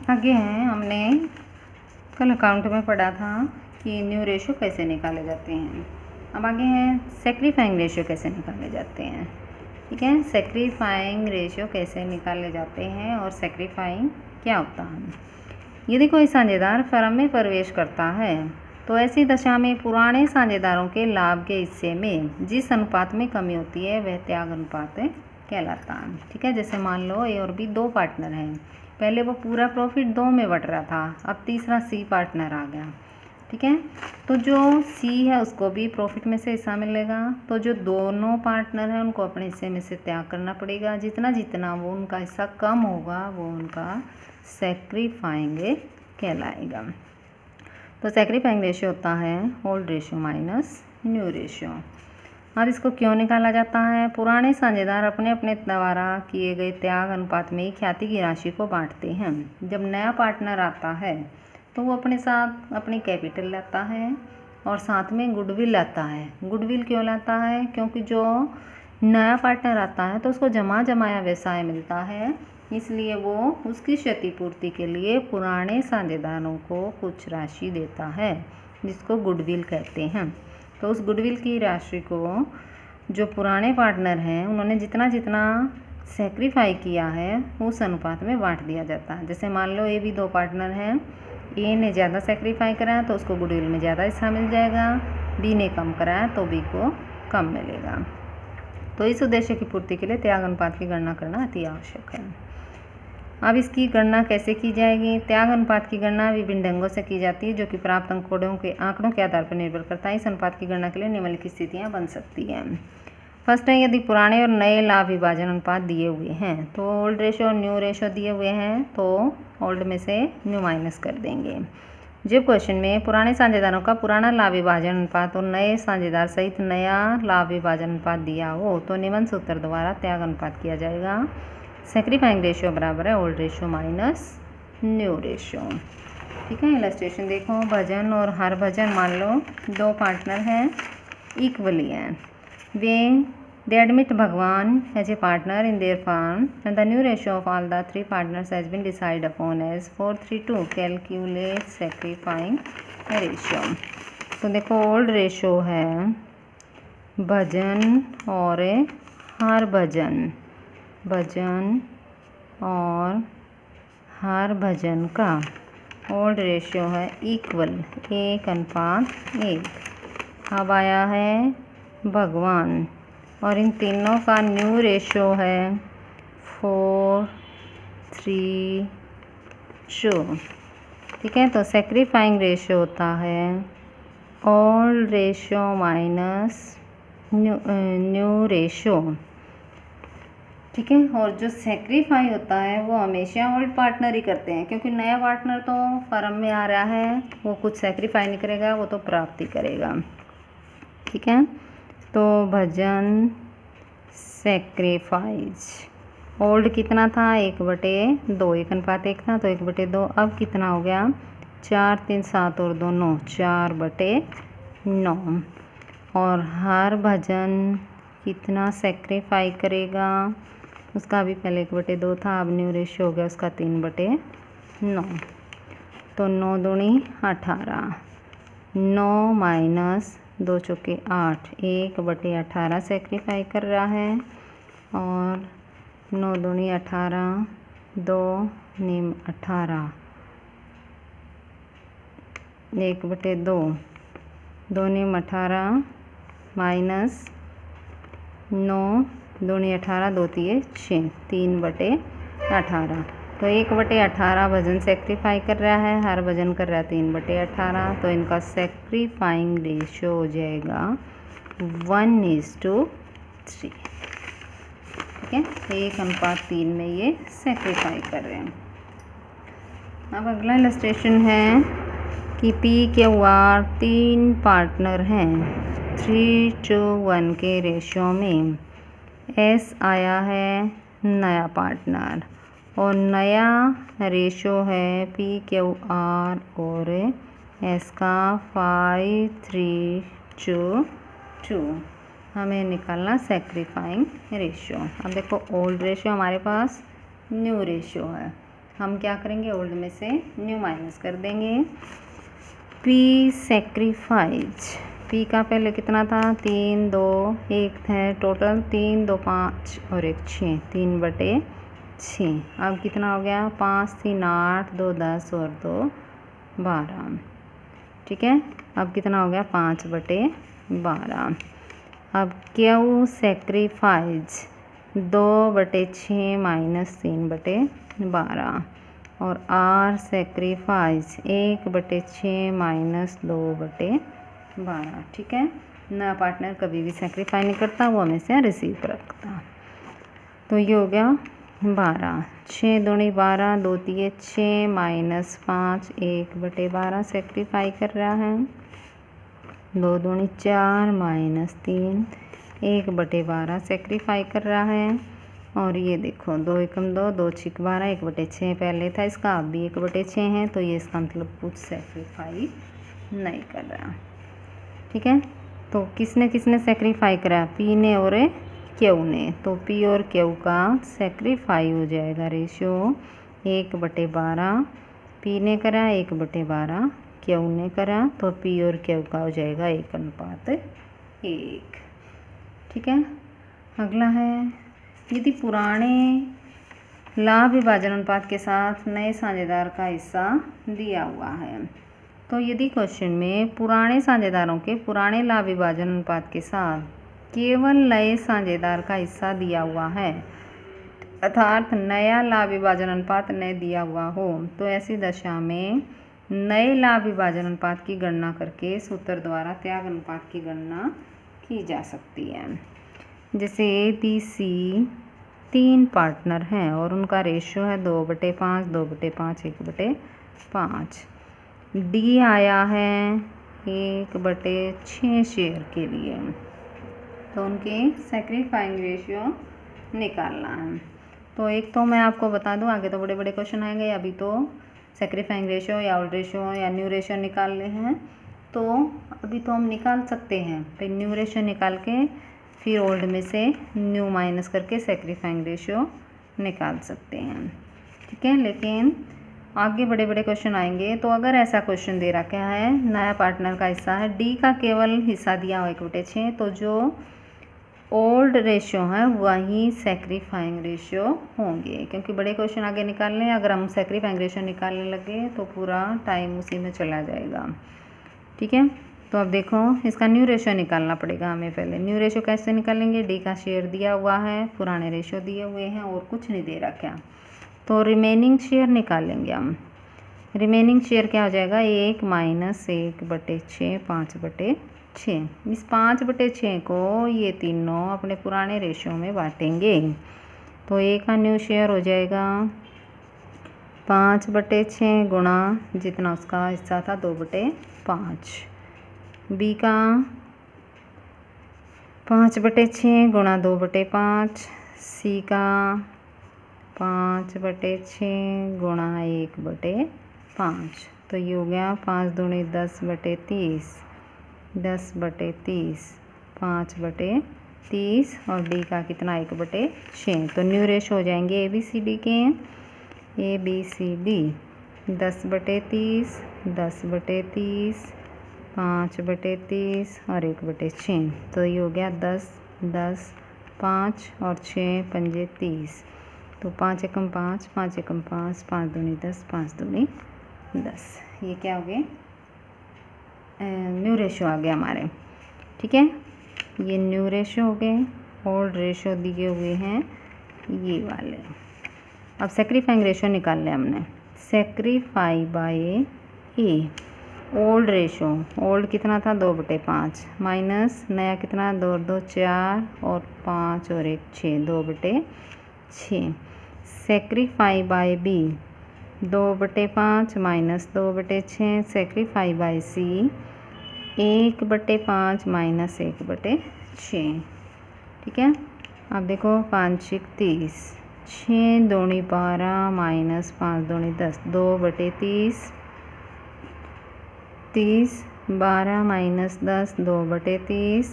आगे हैं, हमने कल अकाउंट में पढ़ा था कि न्यू रेशियो कैसे निकाले जाते हैं। अब आगे हैं सैक्रिफाइंग रेशियो कैसे निकाले जाते हैं। ठीक है, सैक्रिफाइंग रेशियो कैसे निकाले जाते हैं और सैक्रिफाइंग क्या होता है। यदि कोई साझेदार फर्म में प्रवेश करता है तो ऐसी दशा में पुराने साझेदारों के लाभ के हिस्से में जिस अनुपात में कमी होती है वह त्याग अनुपात कहलाता है। ठीक है, जैसे मान लो ए और बी दो पार्टनर हैं, पहले वो पूरा प्रॉफिट दो में बट रहा था, अब तीसरा सी पार्टनर आ गया। ठीक है, तो जो सी है उसको भी प्रॉफिट में से हिस्सा मिलेगा, तो जो दोनों पार्टनर हैं उनको अपने हिस्से में से त्याग करना पड़ेगा। जितना जितना वो उनका हिस्सा कम होगा वो उनका सैक्रिफाइंग कहलाएगा। तो सैक्रिफाइंग रेशियो होता है old ratio minus new ratio. अब इसको क्यों निकाला जाता है। पुराने साझेदार अपने अपने द्वारा किए गए त्याग अनुपात में ख्याति की राशि को बांटते हैं। जब नया पार्टनर आता है तो वो अपने साथ अपनी कैपिटल लाता है और साथ में गुडविल लाता है। गुडविल क्यों लाता है, क्योंकि जो नया पार्टनर आता है तो उसको जमा जमाया व्यवसाय मिलता है, इसलिए वो उसकी क्षतिपूर्ति के लिए पुराने साझेदारों को कुछ राशि देता है जिसको गुडविल कहते हैं। तो उस गुडविल की राशि को जो पुराने पार्टनर हैं उन्होंने जितना जितना सैक्रिफाई किया है उस अनुपात में बांट दिया जाता है। जैसे मान लो ए भी दो पार्टनर हैं, ए ने ज़्यादा सैक्रिफाई कराया तो उसको गुडविल में ज़्यादा हिस्सा मिल जाएगा, बी ने कम कराया तो बी को कम मिलेगा। तो इस उद्देश्य की पूर्ति के लिए त्याग अनुपात की गणना करना अति आवश्यक है। अब इसकी गणना कैसे की जाएगी। त्याग अनुपात की गणना विभिन्न ढंगों से की जाती है जो कि प्राप्त आंकड़ों के आधार पर निर्भर करता है। इस अनुपात की गणना के लिए निम्नलिखित स्थितियाँ बन सकती हैं। फर्स्ट है, यदि पुराने और नए लाभ विभाजन अनुपात दिए हुए हैं तो ओल्ड रेशियो और न्यू रेशियो दिए हुए हैं तो ओल्ड में से न्यू माइनस कर देंगे। जब क्वेश्चन में पुराने साझेदारों का पुराना लाभ विभाजन अनुपात और नए साझेदार सहित नया लाभ विभाजन अनुपात दिया हो तो निम्न सूत्र द्वारा त्याग अनुपात किया जाएगा। सैक्रिफाइंग रेशियो बराबर है old ratio minus new ratio. ठीक है, इलस्ट्रेशन देखो, भजन और हर भजन मान लो दो पार्टनर हैं, इक्वली हैं, they admit Bhagwan as a partner in their firm and the new ratio of all the three partners has been decided upon as 4:3:2. Calculate sacrificing ratio। तो देखो ओल्ड रेशियो है भजन और हर भजन और हर भजन का ओल्ड रेशियो है equal 1:1। अब आया है भगवान और इन तीनों का न्यू रेशियो है 4:3:2। ठीक है, तो सैक्रिफाइंग रेशियो होता है old ratio minus new ratio. ठीक है, और जो सैक्रिफाई होता है वो हमेशा ओल्ड पार्टनर ही करते हैं, क्योंकि नया पार्टनर तो फर्म में आ रहा है, वो कुछ सैक्रिफाई नहीं करेगा, वो तो प्राप्ति करेगा। ठीक है, तो भजन सैक्रिफाइस ओल्ड कितना था 1/2, 1:1 था तो 1/2। अब कितना हो गया 4 3 7 और 2 9, 4/9। और हर भजन कितना सैक्रिफाई करेगा, उसका भी पहले 1/2 था, अब न्यू रेशियो हो गया उसका 3/9। तो 9 दूनी 18, 9 माइनस 2 चौके 8, 1/18 सैक्रिफाई कर रहा है। और 9 दूनी 18, 2 निम 18, 1/2, 2 निम 18 माइनस 9 दूनी 18, 2 तिये 6, 3/18। तो 1/18 भजन सैक्रिफाई कर रहा है, हर भजन कर रहा है 3/18। तो इनका सैक्रिफाइंग रेशियो हो जाएगा 1:3। ठीक है, 1:3 में ये सैक्रिफाई कर रहे हैं। अब अगला इलस्ट्रेशन है कि PQR 3 पार्टनर हैं 3:1 के रेशियो में। S आया है नया पार्टनर और नया रेशियो है PQR और S का 5:3:2। हमें निकालना सैक्रिफाइंग रेशियो। अब देखो ओल्ड रेशियो हमारे पास न्यू रेशियो है, हम क्या करेंगे, ओल्ड में से न्यू माइनस कर देंगे। पी सेक्रीफाइज, पी का पहले कितना था, 3 2 1 है टोटल, 3 2 5 और 1 6, 3/6। अब कितना हो गया, 5 3 8 2 10 और 2 12। ठीक है, अब कितना हो गया, 5/12। अब क्यू सेक्रीफाइज 2/6 माइनस 3/12 और आर सेक्रीफाइज 1/6 माइनस 2/12। ठीक है, नया पार्टनर कभी भी सेक्रीफाई नहीं करता, वो हमेशा रिसीव रखता। तो ये हो गया 12, 6 दूनी 12, 2 3 6 माइनस 5 1/12 सेक्रीफाई कर रहा है। 2 दूनी 4 माइनस 3 1/12 सेक्रीफाई कर रहा है। और ये देखो 2 एकम 2 2 6 12 1/6 पहले था इसका, अब भी 1/6 है, तो ये इसका मतलब कुछ सेक्रीफाई नहीं कर रहा। ठीक है, तो किसने किसने सेक्रीफाई करा, पी ने और क्यू ने। तो पी और क्यू का सेक्रीफाई हो जाएगा रेशियो 1/12। पी ने करा 1/12, क्यू ने करा, तो पी और क्यू का हो जाएगा 1:1। ठीक है, अगला है, यदि पुराने लाभ विभाजन अनुपात के साथ नए साझेदार का हिस्सा दिया हुआ है, तो यदि क्वेश्चन में पुराने साझेदारों के पुराने लाभ विभाजन अनुपात के साथ केवल नए साझेदार का हिस्सा दिया हुआ है, अर्थात नया लाभ विभाजन अनुपात नहीं दिया हुआ हो, तो ऐसी दशा में नए लाभ विभाजन अनुपात की गणना करके सूत्र द्वारा त्याग अनुपात की गणना की जा सकती है। जैसे ए बी सी 3 पार्टनर हैं और उनका रेशियो है 2/5 2/5 1/5। डी आया है 1/6 शेयर के लिए, तो उनके सेक्रीफाइंग रेशियो निकालना है। तो एक तो मैं आपको बता दूं, आगे तो बड़े बड़े क्वेश्चन आएंगे, अभी तो सेक्रीफाइंग रेशियो या ओल्ड रेशियो या न्यू रेशियो निकालने हैं। तो अभी तो हम निकाल सकते हैं, फिर न्यू रेशियो निकाल के फिर ओल्ड में से न्यू माइनस करके सेक्रीफाइंग रेशियो निकाल सकते हैं। ठीक है, लेकिन आगे बड़े बड़े क्वेश्चन आएंगे, तो अगर ऐसा क्वेश्चन दे रखा है नया पार्टनर का हिस्सा है, डी का केवल हिस्सा दिया हो 1/6, तो जो ओल्ड रेशियो है वही सेक्रीफाइंग रेशियो होंगे, क्योंकि बड़े क्वेश्चन आगे निकालने, अगर हम सेक्रीफाइंग रेशियो निकालने लगे तो पूरा टाइम उसी में चला जाएगा। ठीक है, तो अब देखो इसका न्यू रेशियो निकालना पड़ेगा हमें। पहले न्यू रेशियो कैसे निकालेंगे, डी का शेयर दिया हुआ है, पुराने रेशियो दिए हुए हैं और कुछ नहीं दे रखा, तो रिमेनिंग शेयर निकालेंगे हम। रिमेनिंग शेयर क्या हो जाएगा, 1 माइनस 1/6 5/6। इस 5/6 को ये तीनों अपने पुराने रेशियो में बांटेंगे, तो ए का न्यू शेयर हो जाएगा 5/6 गुणा जितना उसका हिस्सा था 2/5। बी का 5/6 गुणा 2/5। सी का 5/6 गुणा 1/5। तो ये हो गया 5 दूनी 10/30, 10/30 5/30 और डी का कितना 1/6। तो न्यू रेशियो हो जाएंगे ए बी सी डी के, ए बी सी डी 10/30 10/30 5/30 और 1/6। तो ये हो गया 10 10 5 और 6 पंजे 30। तो 5 एकम 5 5 एकम 5 5 दूनी 10 5 दूनी 10। ये क्या हो गए, न्यू रेशियो आ गया हमारे। ठीक है, ये न्यू रेशियो हो गए, ओल्ड रेशियो दिए हुए हैं ये वाले। अब सेक्रीफाइंग रेशियो निकाल लिया हमने, सेक्रीफाई बाय ए। ओल्ड रेशियो, ओल्ड कितना था 2/5 माइनस नया कितना 2 और 2 4 और 5 और 1 6 2/6। Sacrifice by B 2/5 minus 2/6। Sacrifice by C 1/5 minus 1/6। ठीक है, अब देखो 5 6 30, 6 दूनी 12 माइनस 5 दूनी 10, 2/30 30 12 माइनस 10 2/30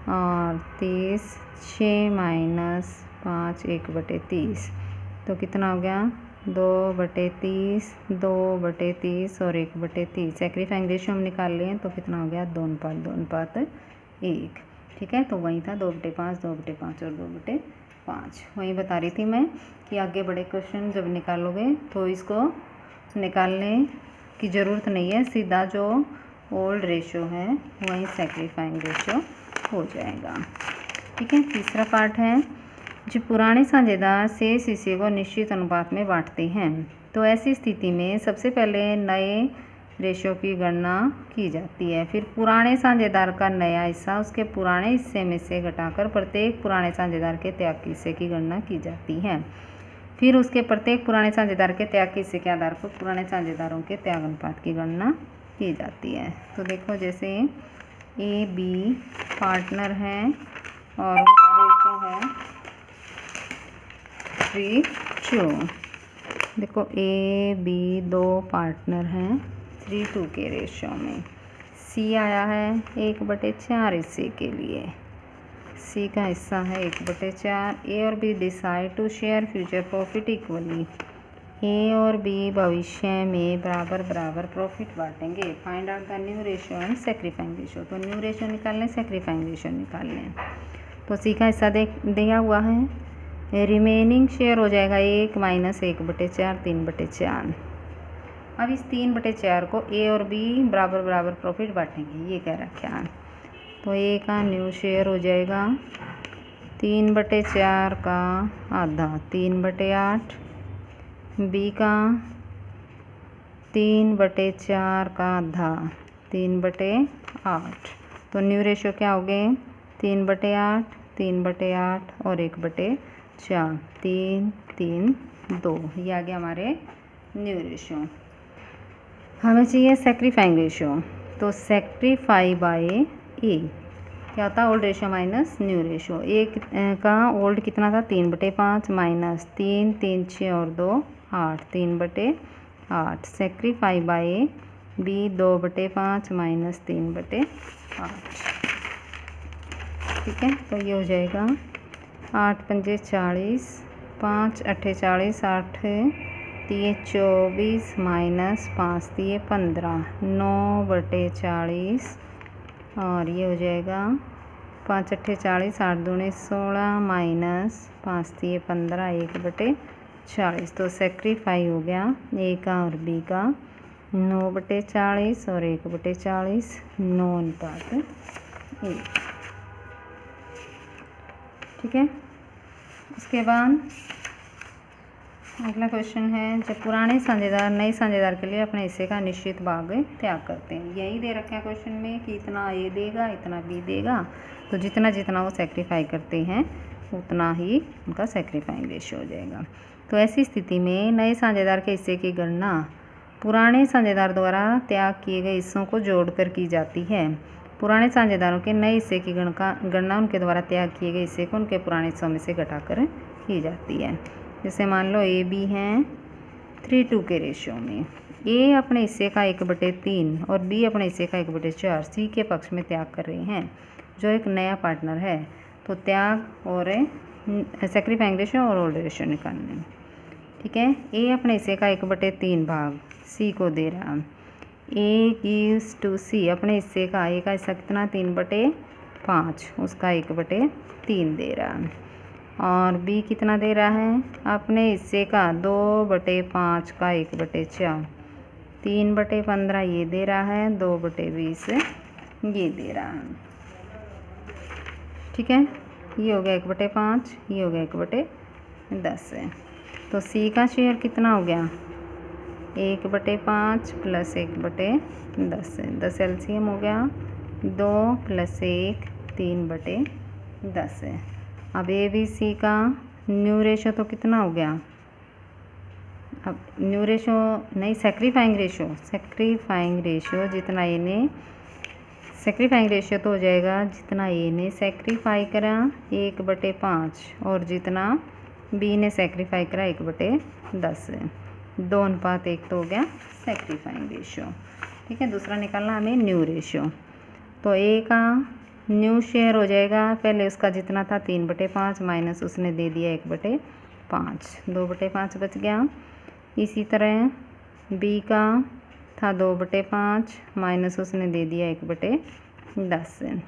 और 30 6 माइनस 5 1/30। तो कितना हो गया 2/30, 2/30 और 1/30। सैक्रिफाइंग रेशियो हम निकाल लिए हैं तो कितना हो गया 2:1। ठीक है, तो वही था 2/5, 2/5 और 2/5। वही बता रही थी मैं कि आगे बड़े क्वेश्चन जब निकालोगे तो इसको निकालने की ज़रूरत नहीं है, सीधा जो ओल्ड रेशियो है वही सैक्रिफाइंग रेशियो हो जाएगा। ठीक है, तीसरा पार्ट है, जो पुराने साझेदार शेष हिस्से को निश्चित अनुपात में बांटते हैं तो ऐसी स्थिति में सबसे पहले नए रेशियो की गणना की जाती है। फिर पुराने साझेदार का नया हिस्सा उसके पुराने हिस्से में से घटाकर प्रत्येक पुराने साझेदार के त्याग के हिस्से की गणना की जाती है। फिर उसके प्रत्येक पुराने साझेदार के त्याग के हिस्से के आधार पर पुराने साझेदारों के त्याग अनुपात की गणना की जाती है। तो देखो, जैसे ए बी पार्टनर हैं और उनका रेशियो है 3:2। देखो, ए बी दो पार्टनर हैं 3:2 के रेशियो में। सी आया है 1/4 हिस्से के लिए, सी का हिस्सा है 1/4। ए और B decide to share future profit equally. A और बी भविष्य में बराबर बराबर प्रॉफिट बांटेंगे। Find out the new ratio and sacrificing ratio. तो न्यू रेशियो निकालने, सैक्रिफाइंग रेशियो निकालने। तो सी का हिस्सा दिया हुआ है, रिमेनिंग शेयर हो जाएगा 1 - 1/4, 3/4। अब इस 3/4 को ए और बी बराबर बराबर प्रॉफिट बांटेंगे, ये कह रखा है। तो ए का न्यू शेयर हो जाएगा 3/4 का आधा 3/8, बी का 3/4 का आधा 3/8। तो न्यू रेशियो क्या हो गए 3/8, 3/8 और 1/4, 3, 3, 2। ये आ गया हमारे न्यू रेशियो। हमें चाहिए सैक्रिफाइंग रेशियो। तो सैक्रिफाई बाय ए क्या होता है, old ratio minus new ratio. A का ओल्ड कितना था 3/5 माइनस 3, 3, 6 और 2, 8, 3/8। Sacrifice by B 2/5 minus 3/8। ठीक है, तो ये हो जाएगा 8 × 5 = 40, 5 × 8 = 40, 8 × 3 = 24 माइनस 5 × 3 = 15, 9/40। और ये हो जाएगा 5 × 8 = 40, 8 × 2 = 16 माइनस 5 × 3 = 15, 1/40। तो सैक्रिफाई हो गया ए का और बी का 9/40 और 1/40, 9:1। ठीक है, उसके बाद अगला क्वेश्चन है, जब पुराने साझेदार नए साझेदार के लिए अपने हिस्से का निश्चित भाग त्याग करते हैं। यही दे रखा है क्वेश्चन में कि इतना ए देगा, इतना बी देगा, तो जितना जितना वो सैक्रिफाई करते हैं उतना ही उनका सैक्रिफाइंग रेशियो हो जाएगा। तो ऐसी स्थिति में नए साझेदार के हिस्से की गणना पुराने साझेदार द्वारा त्याग किए गए हिस्सों को जोड़कर की जाती है। पुराने साझेदारों के नए हिस्से की गणना उनके द्वारा त्याग किए गए हिस्से को उनके पुराने हिस्सों में से घटाकर की जाती है। जैसे मान लो ए बी हैं 3:2 के रेशियो में। ए अपने हिस्से का 1/3 और बी अपने हिस्से का 1/4 सी के पक्ष में त्याग कर रहे हैं, जो एक नया पार्टनर है। तो त्याग और सैक्रिफाइंग रेशियो और ओल्ड रेशियो निकालने। ठीक है, ए अपने हिस्से का 1/3 भाग सी को दे रहा। ए गिव्स टू सी अपने हिस्से का, ए का हिस्सा कितना 3/5, उसका 1/3 दे रहा। और बी कितना दे रहा है, अपने हिस्से का 2/5 का 1/4, 3/15 ये दे रहा है, 2/20 ये दे रहा है। ठीक है, ये हो गया 1/5, ये हो गया 1/10 है। तो सी का शेयर कितना हो गया 1/5 + 1/10 है, 10 एलसीएम हो गया 2 + 1 3/10 है। अब ए बी सी का न्यू रेशियो तो कितना हो गया, अब न्यू रेशियो नहीं सैक्रिफाइंग रेशियो जितना ए ने सैक्रिफाइंग रेशियो तो हो जाएगा जितना ए ने सैक्रिफाई करा 1/5 और जितना बी ने सैक्रिफाई करा 1/10 है, 2:1 तो हो गया सैक्रिफाइंग रेशियो। ठीक है, दूसरा निकालना हमें न्यू रेशियो। तो ए का न्यू शेयर हो जाएगा, पहले उसका जितना था 3/5 माइनस उसने दे दिया 1/5, 2/5 बच गया। इसी तरह बी का था 2/5 माइनस उसने दे दिया 1/10।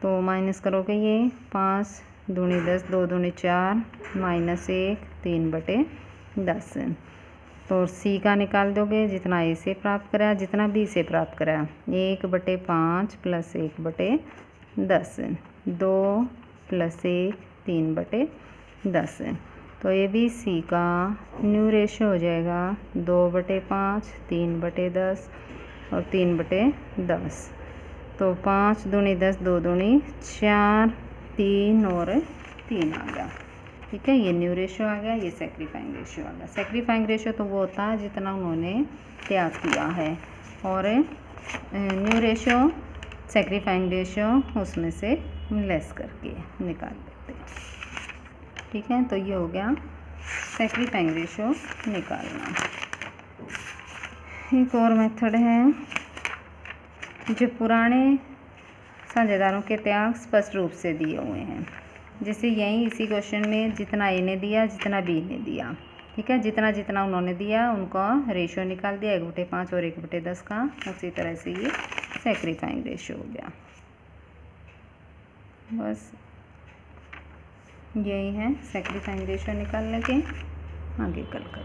तो माइनस करोगे ये 5 दूनी 10 2 दूनी 4 माइनस 1 3/10। तो सी का निकाल दोगे जितना ए से प्राप्त करा जितना बी से प्राप्त करा 1/5 प्लस 1/10 2 प्लस 1 3/10। तो ये भी सी का न्यू रेशो हो जाएगा 2/5 3/10 और 3/10। तो 5 दूनी 10 2 दूनी 4 3 और 3 आ गया। ठीक है, ये न्यू रेशो आ गया, ये सेक्रीफाइंग रेशो आ गया। सेक्रीफाइंग रेशो तो वो होता है जितना उन्होंने त्याग किया है, और न्यू रेशो सेक्रीफाइंग रेशो उसमें से लेस करके निकाल देते हैं। ठीक है, तो ये हो गया सेक्रीफाइंग रेशो निकालना। एक और मेथड है, जो पुराने साझेदारों के त्याग स्पष्ट रूप से दिए हुए हैं। जैसे यहीं इसी क्वेश्चन में जितना ए ने दिया जितना बी ने दिया, ठीक है, जितना जितना उन्होंने दिया उनका रेशो निकाल दिया 1/5 और 1/10 का। उसी तरह से ये सेक्रीफाइंग रेशो हो गया। बस यही है सेक्रीफाइंग रेशो निकालने के, आगे कल करें।